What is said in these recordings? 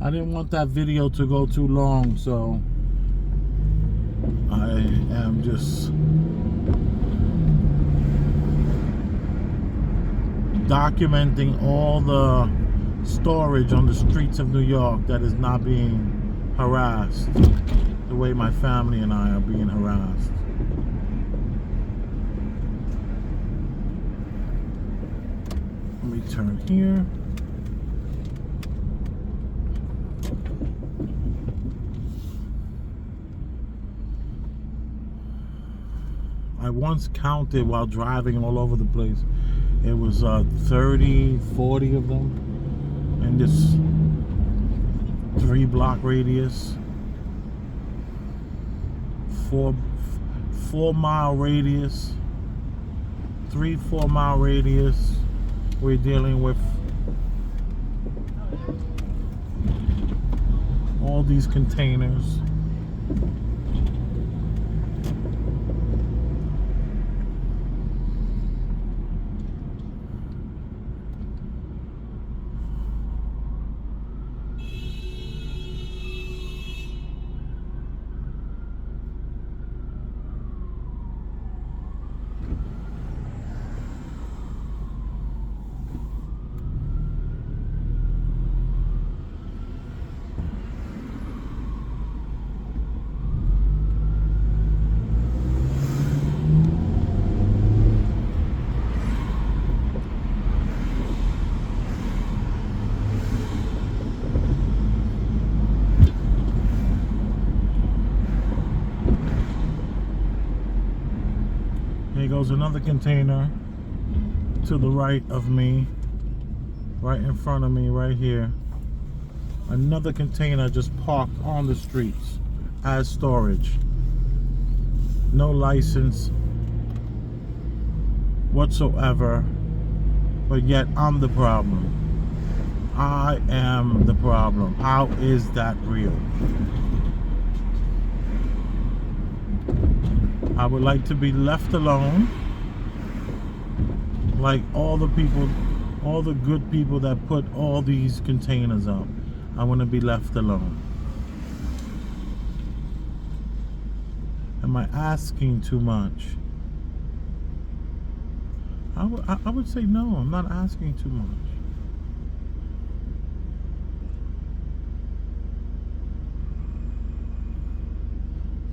I didn't want that video to go too long, so I am just documenting all the storage on the streets of New York that is not being harassed the way my family and I are being harassed. Let me turn here. I once counted while driving all over the place. It was 30, 40 of them in this 3-block radius, 4-mile radius, 3-4 mile radius. We're dealing with all these containers. Here goes another container to the right of me, right in front of me, right here. Another container just parked on the streets as storage. No license whatsoever, but yet I'm the problem. I am the problem. How is that real? I would like to be left alone, like all the people, all the good people that put all these containers up. I want to be left alone. Am I asking too much? I would say no, I'm not asking too much.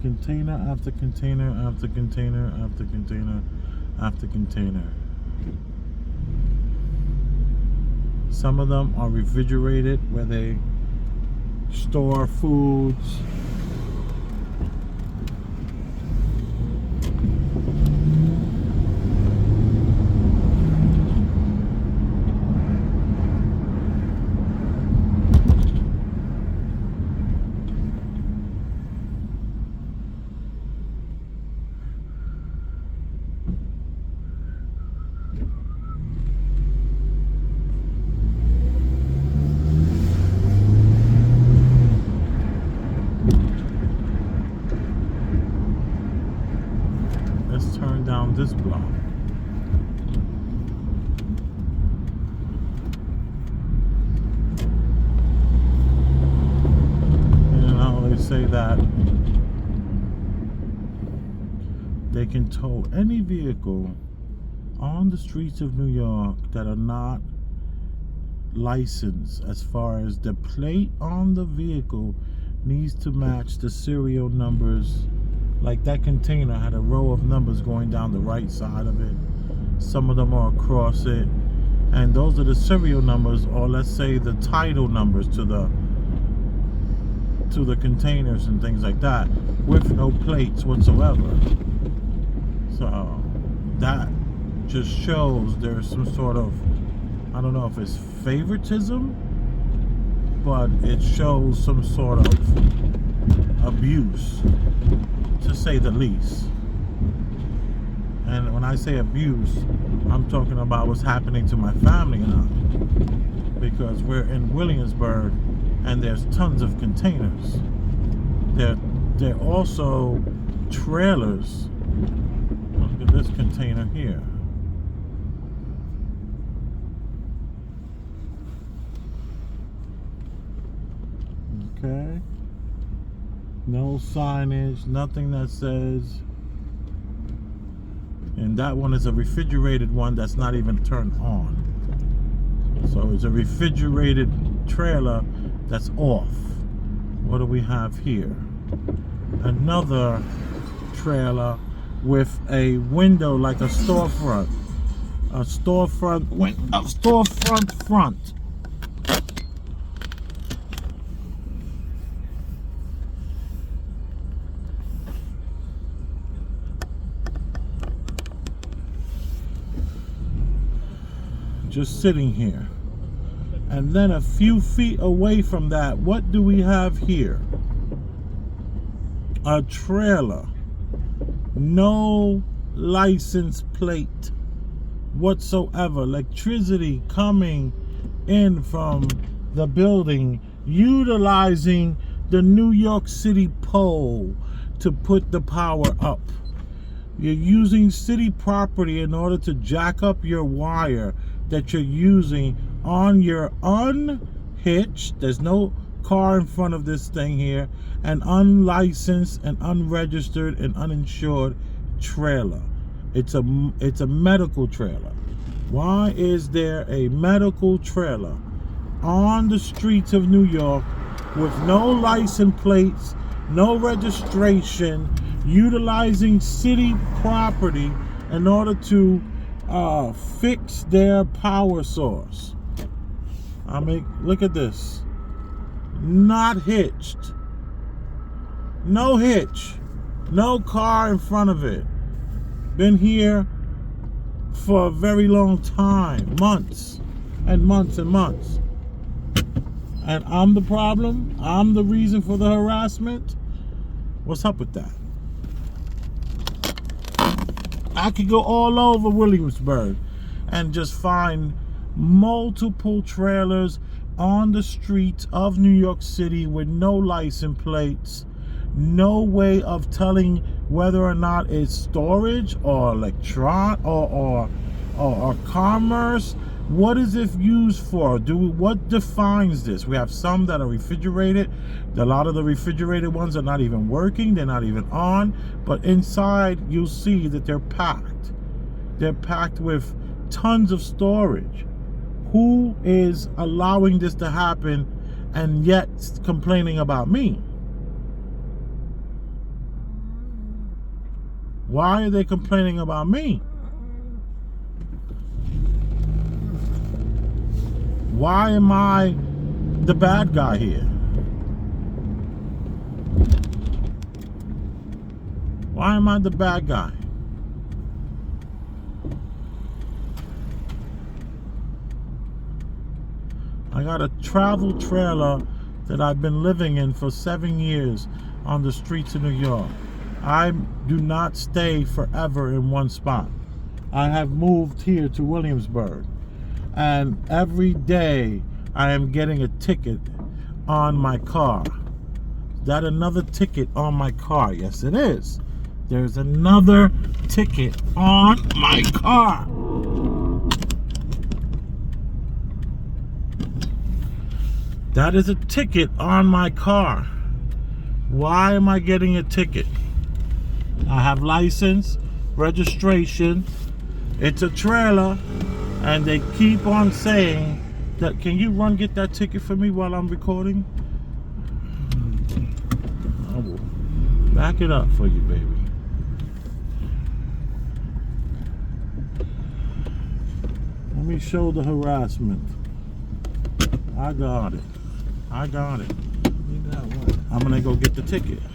Container after container after container after container after container. Some of them are refrigerated, where they store foods. Let's turn down this block. You know, they say that they can tow any vehicle on the streets of New York that are not licensed, as far as the plate on the vehicle needs to match the serial numbers. Like that container had a row of numbers going down the right side of it. Some of them are across it. And those are the serial numbers, or let's say the title numbers to the containers and things like that, with no plates whatsoever. So that just shows there's some sort of, I don't know if it's favoritism, but it shows some sort of abuse, to say the least. And when I say abuse, I'm talking about what's happening to my family and I, because we're in Williamsburg and there's tons of containers. They're also trailers. Look at this container here. Okay. No signage, nothing that says. And that one is a refrigerated one that's not even turned on. So it's a refrigerated trailer that's off. What do we have here? Another trailer with a window like a storefront. A storefront front. Just sitting here. And then a few feet away from that, what do we have here? A trailer. No license plate whatsoever. Electricity coming in from the building, utilizing the New York City pole to put the power up. You're using city property in order to jack up your wire that you're using on your unhitched, there's no car in front of this thing here, an unlicensed and unregistered and uninsured trailer. It's a medical trailer. Why is there a medical trailer on the streets of New York with no license plates, no registration, utilizing city property in order to fix their power source? I mean, look at this. Not hitched. No hitch. No car in front of it. Been here for a very long time. Months and months and months. And I'm the problem? I'm the reason for the harassment? What's up with that? I could go all over Williamsburg and just find multiple trailers on the streets of New York City with no license plates, no way of telling whether or not it's storage or or commerce. What is it used for? What defines this? We have some that are refrigerated. A lot of the refrigerated ones are not even working. They're not even on. But inside, you'll see that they're packed. They're packed with tons of storage. Who is allowing this to happen and yet complaining about me? Why are they complaining about me? Why am I the bad guy here? Why am I the bad guy? I got a travel trailer that I've been living in for 7 years on the streets of New York. I do not stay forever in one spot. I have moved here to Williamsburg. And every day I am getting a ticket on my car. Is that another ticket on my car? Yes, it is. There's another ticket on my car. That is a ticket on my car. Why am I getting a ticket? I have license, registration. It's a trailer. And they keep on saying that, can you get that ticket for me while I'm recording? I will back it up for you, baby. Let me show the harassment. I got it. I got it. You got what? I'm gonna go get the ticket. Is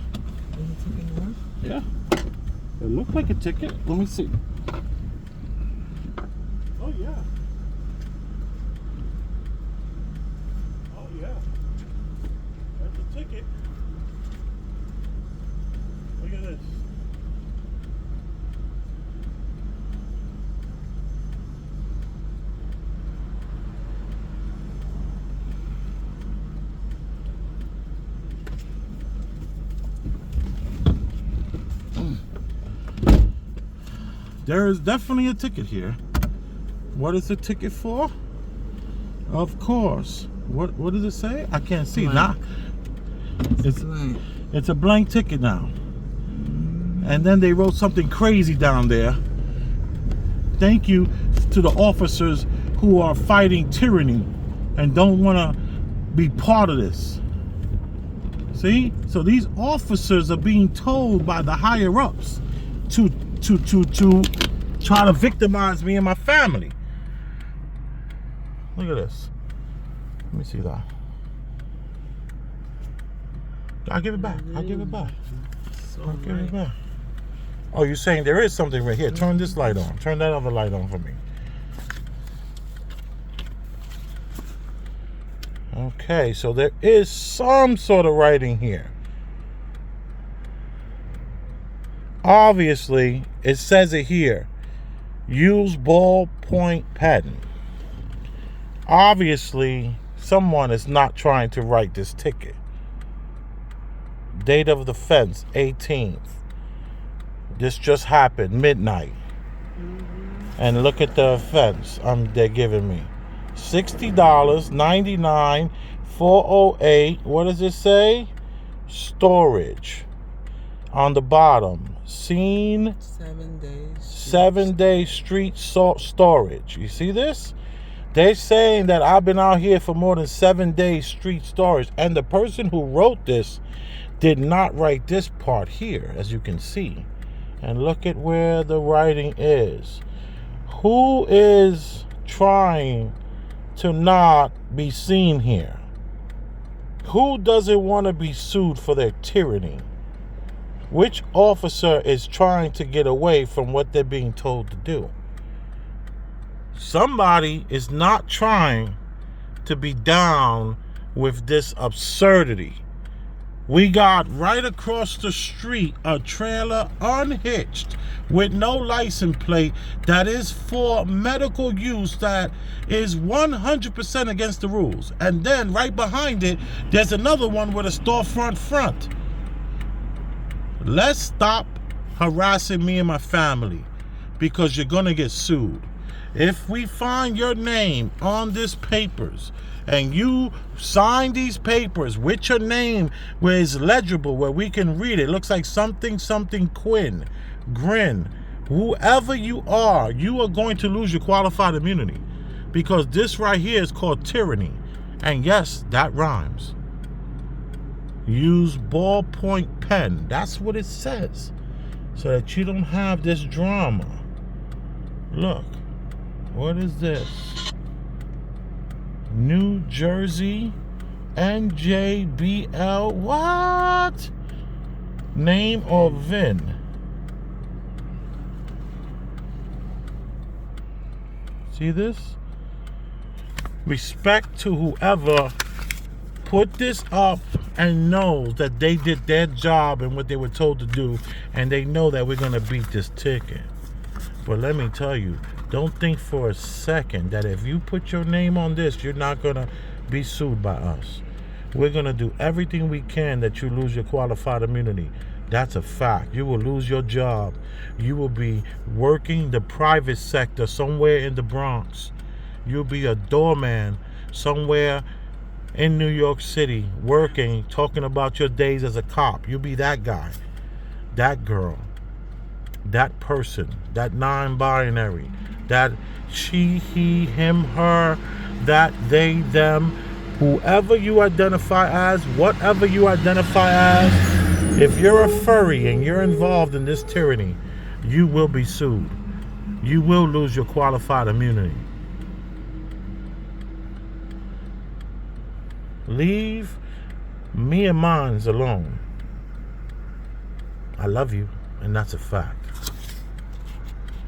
the ticket yours? Yeah. It looked like a ticket. Let me see. Oh yeah. Oh yeah. There's a ticket. Look at this. There is definitely a ticket here. What is the ticket for? Of course. What does it say? I can't see. It's blank. it's a blank ticket now. And then they wrote something crazy down there. Thank you to the officers who are fighting tyranny and don't want to be part of this. See? So these officers are being told by the higher ups to try to victimize me and my family. Look at this. Let me see that. I'll give it back. I'll give it back. I'll give it back. Oh, you're saying there is something right here. Turn this light on. Turn that other light on for me. Okay, so there is some sort of writing here. Obviously, it says it here. Use ballpoint pen. Obviously, someone is not trying to write this ticket. Date of the offense, 18th. This just happened, midnight. And look at the offense they're giving me. $60, 99, 408. What does it say? Storage. On the bottom, scene 7 days. 7-day street storage. You see this? They're saying that I've been out here for more than 7 days street storage. And the person who wrote this did not write this part here, as you can see. And look at where the writing is. Who is trying to not be seen here? Who doesn't want to be sued for their tyranny? Which officer is trying to get away from what they're being told to do? Somebody is not trying to be down with this absurdity. We got right across the street a trailer unhitched with no license plate that is for medical use that is 100% against the rules. And then right behind it, there's another one with a storefront front. Let's stop harassing me and my family because you're going to get sued. If we find your name on these papers and you sign these papers with your name where it's legible, where we can read it, looks like something Quinn, Grin, whoever you are going to lose your qualified immunity because this right here is called tyranny. And yes, that rhymes. Use ballpoint pen. That's what it says. So that you don't have this drama. Look. What is this? New Jersey NJBL. What? Name or VIN? See this? Respect to whoever put this up and knows that they did their job and what they were told to do, and they know that we're going to beat this ticket. But let me tell you, don't think for a second that if you put your name on this, you're not going to be sued by us. We're going to do everything we can that you lose your qualified immunity. That's a fact. You will lose your job. You will be working the private sector somewhere in the Bronx. You'll be a doorman somewhere in New York City working, talking about your days as a cop. You'll be that guy, that girl, that person, that non-binary, that she, he, him, her, that they, them, whoever you identify as, whatever you identify as. If you're a furry and you're involved in this tyranny, you will be sued. You will lose your qualified immunity. Leave me and mine alone. I love you, and that's a fact.